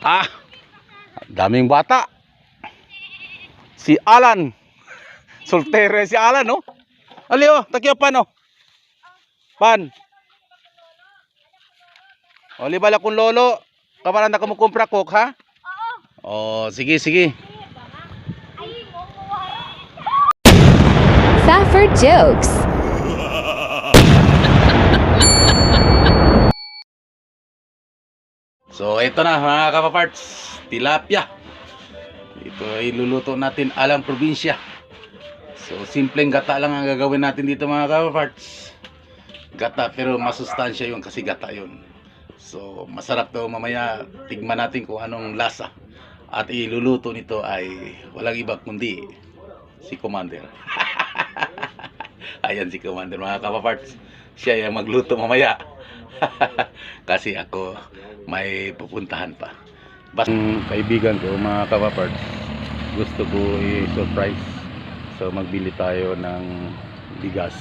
Ah, daming bata. Si Alan. Soltere si Alan, no? Ali, oh, takya pan, oh. Pan. Oli bala kung lolo. Kaparan na kumukumpra kok, ha? Oo. Oh, sige, sige. Safford Jokes. So, ito na mga kapaparts. Tilapia. Ito ay luluto natin alang probinsya. So, simpleng gata lang ang gagawin natin dito mga kapaparts. Gata, pero masustansya yun kasi gata yun. So, masarap daw mamaya. Tignan natin kung anong lasa. At iluluto nito ay walang iba kundi si Commander. Ayan si Commander mga kapaparts. Siya yung magluto mamaya. Kasi ako may pupuntahan pa. Kaibigan ko mga kapaparts, gusto ko i-surprise. So magbili tayo ng bigas.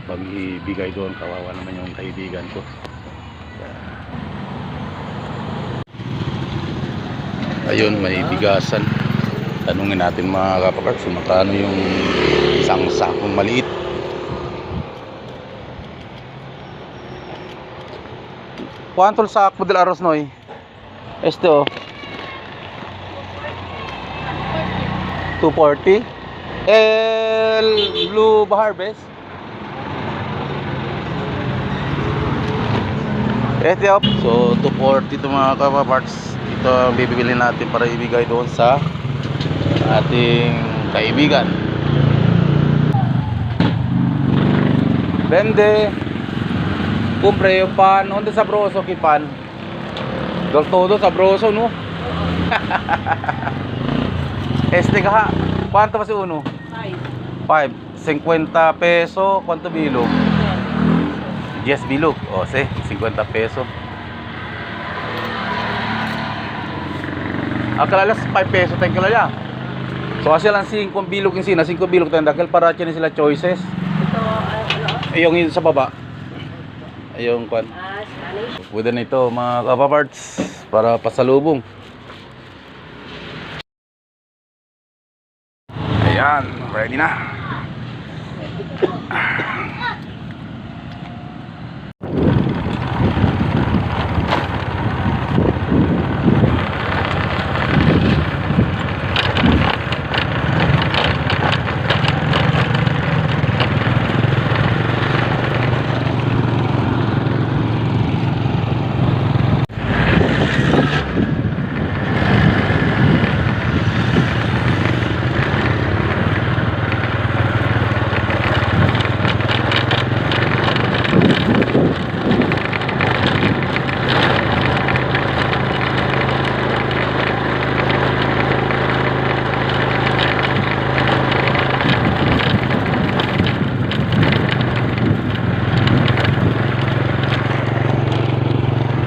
Pag ibigay doon, kawawa naman yung kaibigan ko. Ayun, may bigasan. Tanungin natin mga kapaparts, magkano yung isang sakong maliit. ¿Cuánto el saco del arroz noy? Este oh. 240. El Blue Harvest. Este oh. So 240 ito mga kapaparts. Ito ang bibili natin para ibigay doon sa ating kaibigan. Vende. Compre yung pan. Onde sabroso ki pan? Del todo sabroso, no? Este kaha. ¿Cuánto pa si uno? 5. 50 peso. ¿Cuánto bilog? 10 bilog. O, sí. 50 peso. Akala 5 peso tayo kalala. So, kasi lang 5 bilog yung sina. 5 bilog tayo. Dahil para tiyan sila choices. Ito, yung sa baba. Ayong kwan. Pwede na ito mga kapaparts para pasalubong. Ayan, ready na.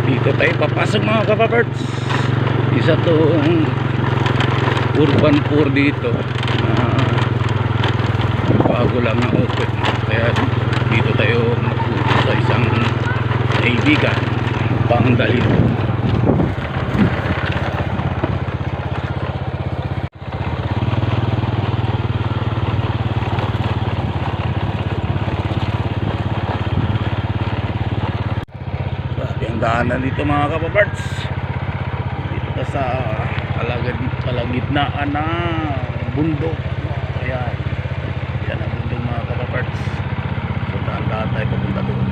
Dito tayo papasok mga kapaparts. Isa tong urban poor dito. Bago lang na open. Kaya dito tayo magpunta sa isang kaibigan upang dalhin. Daanan dito mga kapaparts. Dito ka sa kalagitnaan na bundok. Ayan. Yan ang bundok mga kapaparts. So daan tayo papunta doon.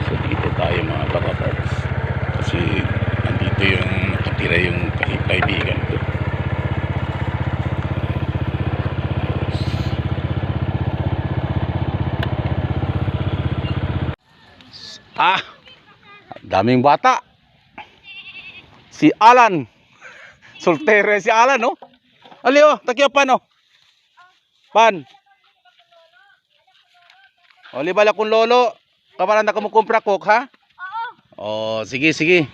So dito tayo mga kapaparts. Kasi nandito yung nakatira yung kaibigan ko. Ah, daming bata. Si Alan. Soltere si Alan, no? Ali, oh, takya pan, oh. Pan. Oli bala kung lolo. Kaparan na kumukumpra kok, ha? Oo. Oh, sige, sige.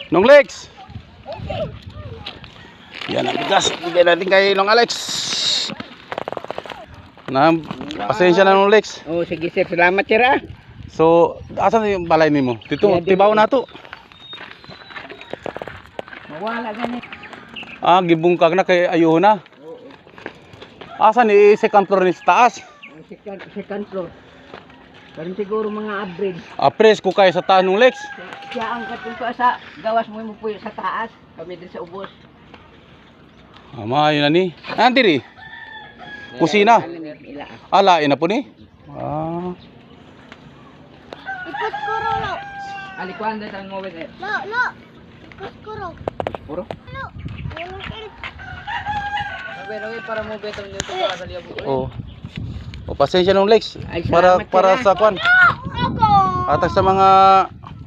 Nong Lex. Yan ang bigas. Bigyan natin kay Nong Alex. Pasensya na nung Lex. Oh, sige sir, salamat sir ah. So, asan yung balay nimo? Dito, Yeah, dito. tibaw na to. Mawala ganit. Ah, gibungkag na kay ayuho na. Asan ni second floor ni sa taas? Ang second floor. Karon siguro mga average. Apres ko kay sa taas ng Lex. Siya ang katungko sa gawas mo mo puyo sa taas. Kami din sa ubos. Ama, yun na ni. Andiri. Kusina. Ila. Alain na po ni. Ah. Ikut kuro lo. Alikuan din ang mobile eh. Lo. Ikut kuro. Puro. Lo. Walang kalit. Sabi para mo beto nyo ito para sa liabo. Oh. O pasensya nung Lex. Ay, Para salamat para ka na. sa kwan. Ako. Atag sa mga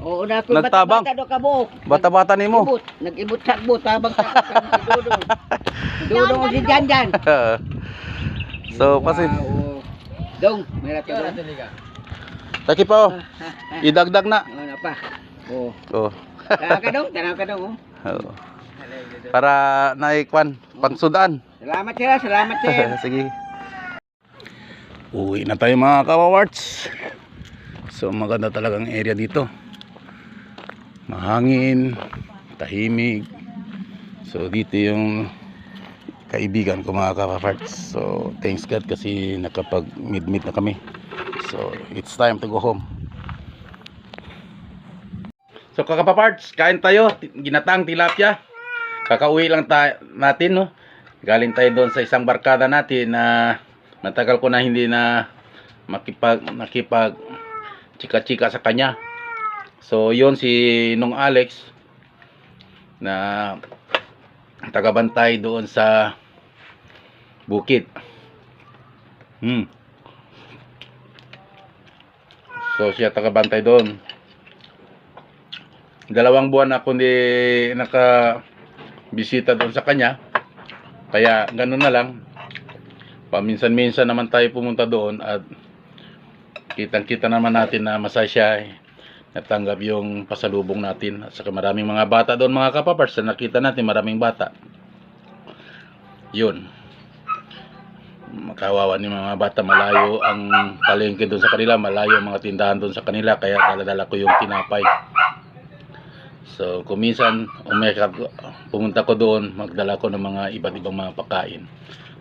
Oo na ko Nagtabang. bata do kabuok. bata-bata nimo. Nag-ibot sakbo tabang sa si Dudong. Dudong o si Janjan. So, pasin. Dong, meron ka dong. Taki pa oh. Idagdag na. Oo na pa. Oo. Oh. Tanaw ka dong. Oo. Para naikwan pangsudan. Salamat sir. Sige. Uwi na tayo mga kawawarts. So maganda talagang area dito. Mahangin, tahimik. So dito yung kaibigan ko mga kawawarts. So thanks God kasi nakapag meet na kami. So it's time to go home. So kakapaparts, kain tayo. Ginataang tilapia. Kakauwi lang natin no. Galing tayo doon sa isang barkada natin na matagal ko na hindi na nakipag chika-chika sa kanya. So yon si Nung Alex na tagabantay doon sa bukid. So siya tagabantay doon. 2 buwan na ako hindi bisita doon sa kanya. Kaya ganun na lang. Paminsan-minsan naman tayo pumunta doon at kitang-kita naman natin na masaya siya natanggap yung pasalubong natin. At saka maraming mga bata doon mga kapapars na nakita natin maraming bata. Yun. Makawawa ni mga bata, malayo ang palengke doon sa kanila, malayo ang mga tindahan doon sa kanila, kaya dala-dala ko yung tinapay. So, kung minsan pumunta ko doon, magdala ko ng mga iba't ibang mga pagkain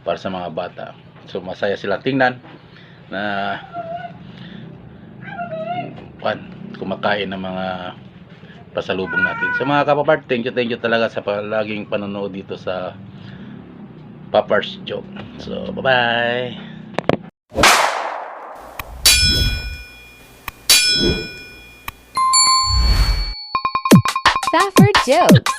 para sa mga bata. So, masaya silang tingnan na kumakain ng mga pasalubong natin. So, mga kapapart, thank you talaga sa laging panonood dito sa Papar's Joke. So, bye-bye! Stafford Jokes.